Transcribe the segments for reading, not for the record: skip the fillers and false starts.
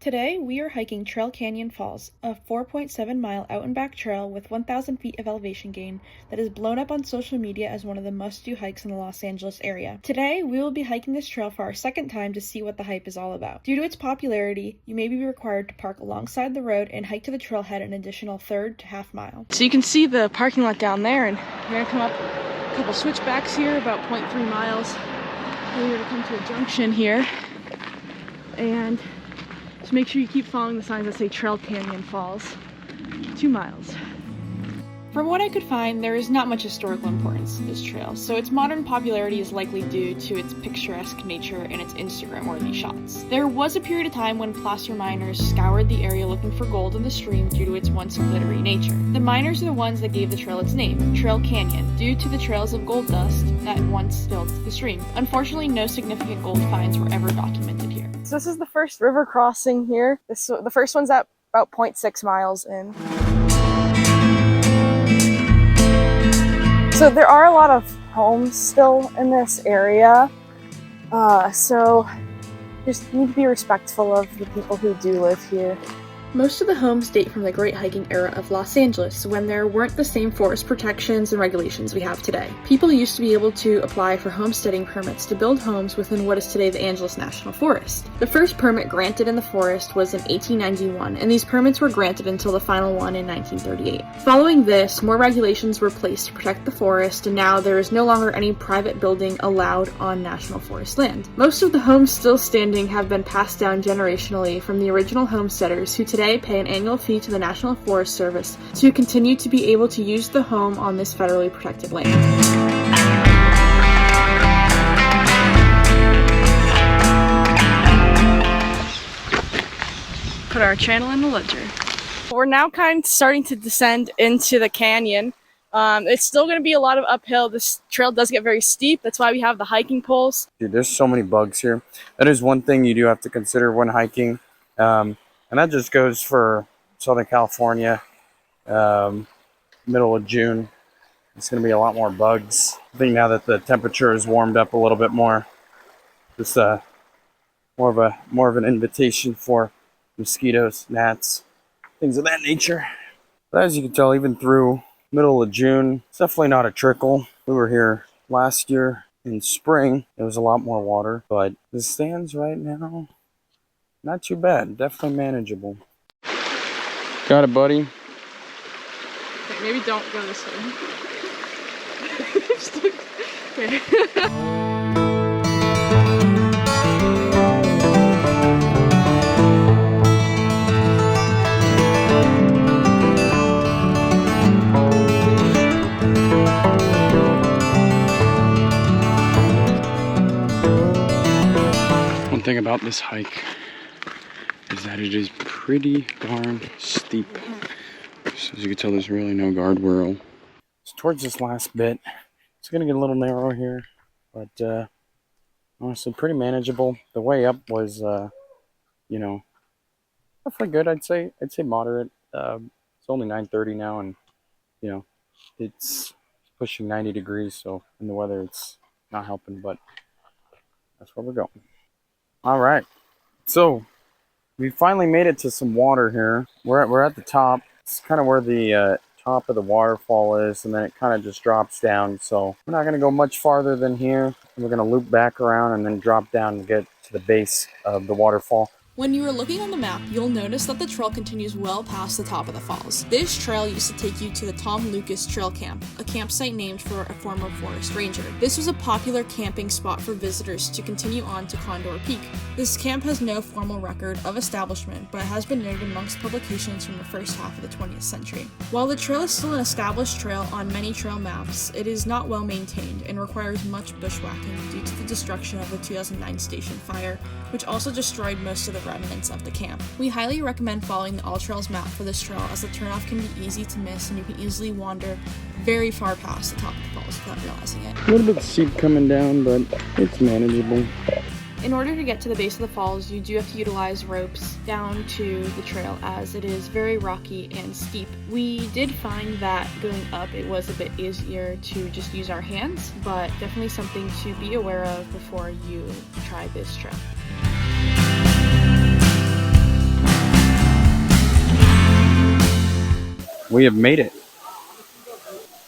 Today, we are hiking Trail Canyon Falls, a 4.7-mile out-and-back trail with 1,000 feet of elevation gain that is blown up on social media as one of the must-do hikes in the Los Angeles area. Today, we will be hiking this trail for our second time to see what the hype is all about. Due to its popularity, you may be required to park alongside the road and hike to the trailhead an additional third to half mile. So you can see the parking lot down there, and you're going to come up a couple switchbacks here, about 0.3 miles. And you're going to come to a junction here, and just make sure you keep following the signs that say Trail Canyon Falls. 2 miles. From what I could find, there is not much historical importance to this trail, so its modern popularity is likely due to its picturesque nature and its Instagram-worthy shots. There was a period of time when placer miners scoured the area looking for gold in the stream due to its once glittery nature. The miners are the ones that gave the trail its name, Trail Canyon, due to the trails of gold dust that once filled the stream. Unfortunately, no significant gold finds were ever documented here. So this is the first river crossing here. The first one's at about 0.6 miles in. So there are a lot of homes still in this area, so just need to be respectful of the people who do live here. Most of the homes date from the great hiking era of Los Angeles, when there weren't the same forest protections and regulations we have today. People used to be able to apply for homesteading permits to build homes within what is today the Angeles National Forest. The first permit granted in the forest was in 1891, and these permits were granted until the final one in 1938. Following this, more regulations were placed to protect the forest, and now there is no longer any private building allowed on National Forest land. Most of the homes still standing have been passed down generationally from the original homesteaders, who today pay an annual fee to the National Forest Service to continue to be able to use the home on this federally protected land. Put our channel in the ledger. We're now kind of starting to descend into the canyon. It's still going to be a lot of uphill. This trail does get very steep. That's why we have the hiking poles. Dude, there's so many bugs here. That is one thing you do have to consider when hiking. And that just goes for Southern California, middle of June. It's going to be a lot more bugs. I think now that the temperature has warmed up a little bit more, just more of an invitation for mosquitoes, gnats, things of that nature. But as you can tell, even through middle of June, it's definitely not a trickle. We were here last year in spring. There was a lot more water, but the stands right now, not too bad. Definitely manageable. Got it, buddy. Okay, maybe don't go this way. Okay. One thing about this hike is that it is pretty darn steep. So as you can tell, there's really no guardrail. So towards this last bit, it's gonna get a little narrow here, but honestly pretty manageable. The way up was you know, definitely good. I'd say moderate. It's only 9:30 now, and you know, it's pushing 90 degrees, so in the weather it's not helping, but that's where we're going. All right, so we finally made it to some water here. We're at the top. It's kind of where the top of the waterfall is, and then it kind of just drops down. So we're not going to go much farther than here. We're going to loop back around and then drop down and get to the base of the waterfall. When you are looking on the map, you'll notice that the trail continues well past the top of the falls. This trail used to take you to the Tom Lucas Trail Camp, a campsite named for a former forest ranger. This was a popular camping spot for visitors to continue on to Condor Peak. This camp has no formal record of establishment, but has been noted amongst publications from the first half of the 20th century. While the trail is still an established trail on many trail maps, it is not well maintained and requires much bushwhacking due to the destruction of the 2009 station fire, which also destroyed most of the remnants of the camp. We highly recommend following the All Trails map for this trail, as the turnoff can be easy to miss and you can easily wander very far past the top of the falls without realizing it. A little bit steep coming down, but it's manageable. In order to get to the base of the falls, you do have to utilize ropes down to the trail, as it is very rocky and steep. We did find that going up it was a bit easier to just use our hands, but definitely something to be aware of before you try this trail. we have made it.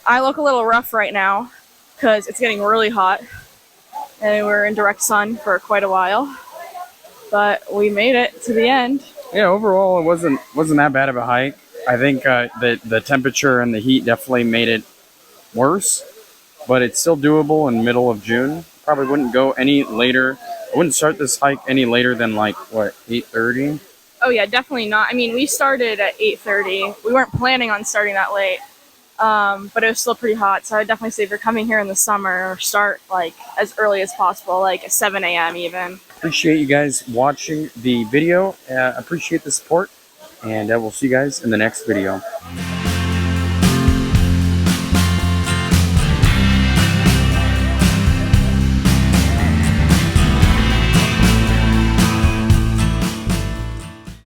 I look a little rough right now because it's getting really hot and we're in direct sun for quite a while, but we made it to the end. Yeah, overall it wasn't that bad of a hike. I think the temperature and the heat definitely made it worse, but it's still doable in the middle of June. Probably wouldn't go any later. I wouldn't start this hike any later than like what, 8:30? Oh yeah, definitely not. I mean, we started at 8:30. We weren't planning on starting that late, but it was still pretty hot. So I would definitely say if you're coming here in the summer, start like as early as possible, like 7 a.m. even. Appreciate you guys watching the video. Appreciate the support, and we'll see you guys in the next video.